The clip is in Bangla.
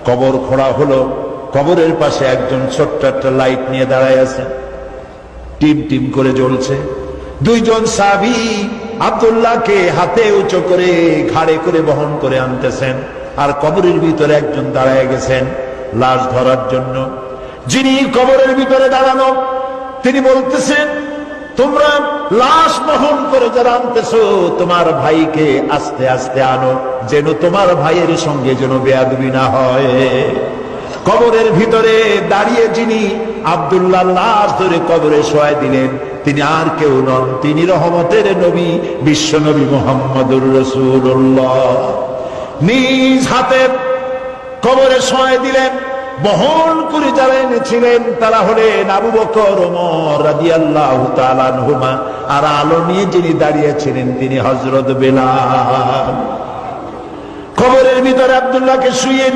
কবর খোঁড়া হলো, কবরের পাশে একজন ছোট্ট একটা লাইট নিয়ে দাঁড়ায় আছে, টিম টিম করে জ্বলছে। দুইজন সাহাবী আব্দুল্লাহকে হাতে উঁচু করে ঘাড়ে করে বহন করে আনতেছেন, আর কবরের ভিতরে একজন দাঁড়ায় গেছেন লাশ ধরার জন্য। যিনি কবরের ভিতরে দাঁড়ানো, তিনি বলতেছেন, তোমরা লাশ বহন করে যারা আনতেছো, তোমার ভাইকে আস্তে আস্তে আনো, যেন তোমার ভাইয়ের সঙ্গে যেন বেয়াদবি না হয়। কবরের ভিতরে দাঁড়িয়ে যিনি আব্দুল্লাহ লাশ ধরে কবরে শোয়াই দিলেন, তিনি আর কেউ নন, তিনি রহমতের নবী, বিশ্ব নবী মুহাম্মদুর রাসূলুল্লাহ। নিজ হাতে কবরে শোয়াই দিলেন। বহন করে যারা এনেছিলেন তারা হলেন আবু বকর, ওমর রাদিয়াল্লাহু তাআলা আনহুমা, আর আলো নিয়ে যিনি দাঁড়িয়েছিলেন তিনি হযরত বেলাল। কবরের ভিতরে আব্দুল্লাহকে শুইয়ে